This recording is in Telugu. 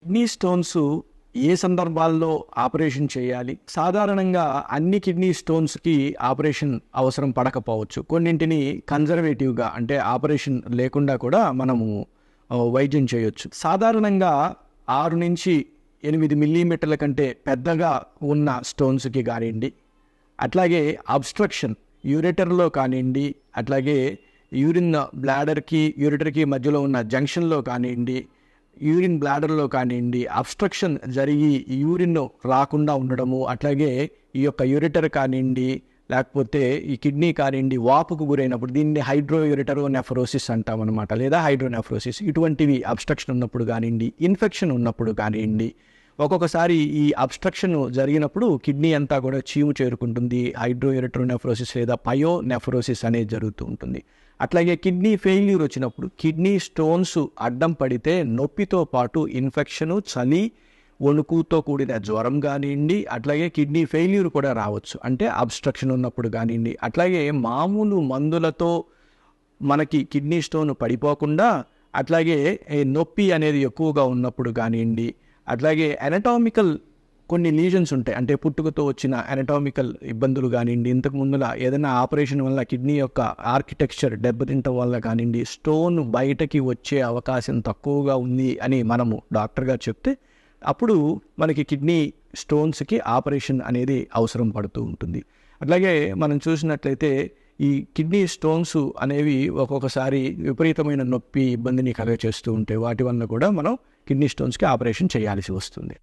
కిడ్నీ స్టోన్స్ ఏ సందర్భాల్లో ఆపరేషన్ చేయాలి? సాధారణంగా అన్ని కిడ్నీ స్టోన్స్‌కి ఆపరేషన్ అవసరం పడకపోవచ్చు. కొన్నింటిని కన్జర్వేటివ్‌గా అంటే ఆపరేషన్ లేకుండా కూడా మనము వైద్యం చేయొచ్చు. సాధారణంగా 6-8 మిల్లీమీటర్ల కంటే పెద్దగా ఉన్న స్టోన్స్‌కి కానివ్వండి, అట్లాగే అబ్స్ట్రక్షన్ యూరెటర్‌లో కానివ్వండి, అట్లాగే యూరిన్ బ్లాడర్‌కి, యూరెటర్‌కి మధ్యలో ఉన్న జంక్షన్‌లో కానివ్వండి, యూరిన్ బ్లాడర్లో కానివ్వండి, అబ్స్ట్రక్షన్ జరిగి యూరిన్ రాకుండా ఉండడము, అట్లాగే ఈ యొక్క యూరెటర్ కానివ్వండి, లేకపోతే ఈ కిడ్నీ కానివ్వండి వాపుకు గురైనప్పుడు దీన్ని హైడ్రోయూరెటరోనెఫ్రోసిస్ అంటామన్నమాట, లేదా హైడ్రోనెఫ్రోసిస్. ఇటువంటివి అబ్స్ట్రక్షన్ ఉన్నప్పుడు కానివ్వండి, ఇన్ఫెక్షన్ ఉన్నప్పుడు కానివ్వండి, ఒక్కొక్కసారి ఈ అబ్స్ట్రక్షన్ జరిగినప్పుడు కిడ్నీ అంతా కూడా చీము చేరుకుంటుంది. హైడ్రోయూరెటరోనెఫ్రోసిస్ లేదా పయోనెఫ్రోసిస్ అనేది జరుగుతూ ఉంటుంది. అట్లాగే కిడ్నీ ఫెయిల్యూర్ వచ్చినప్పుడు కిడ్నీ స్టోన్స్ అడ్డం పడితే నొప్పితో పాటు ఇన్ఫెక్షను, చలి, వణుకుతో కూడిన జ్వరం కానివ్వండి, అట్లాగే కిడ్నీ ఫెయిల్యూర్ కూడా రావచ్చు. అంటే అబ్స్ట్రక్షన్ ఉన్నప్పుడు కానివ్వండి. అట్లాగే మామూలు మందులతో మనకి కిడ్నీ స్టోన్ పడిపోకుండా, అట్లాగే నొప్పి అనేది ఎక్కువగా ఉన్నప్పుడు కానివ్వండి, అట్లాగే అనటామికల్ కొన్ని లీజన్స్ ఉంటాయి. అంటే పుట్టుకతో వచ్చిన అనటామికల్ ఇబ్బందులు కానివ్వండి, ఇంతకు ముందుల ఏదైనా ఆపరేషన్ వల్ల కిడ్నీ యొక్క ఆర్కిటెక్చర్ దెబ్బతింటం వల్ల కానివ్వండి, స్టోన్ బయటకి వచ్చే అవకాశం తక్కువగా ఉంది అని మనము డాక్టర్ గారు చెప్తే అప్పుడు మనకి కిడ్నీ స్టోన్స్కి ఆపరేషన్ అనేది అవసరం పడుతూ ఉంటుంది. అట్లాగే మనం చూసినట్లయితే ఈ కిడ్నీ స్టోన్స్ అనేవి ఒక్కొక్కసారి విపరీతమైన నొప్పి, ఇబ్బందిని కలుగచేస్తూ ఉంటాయి. వాటి వల్ల కూడా మనం కిడ్నీ స్టోన్స్కి ఆపరేషన్ చేయాల్సి వస్తుంది.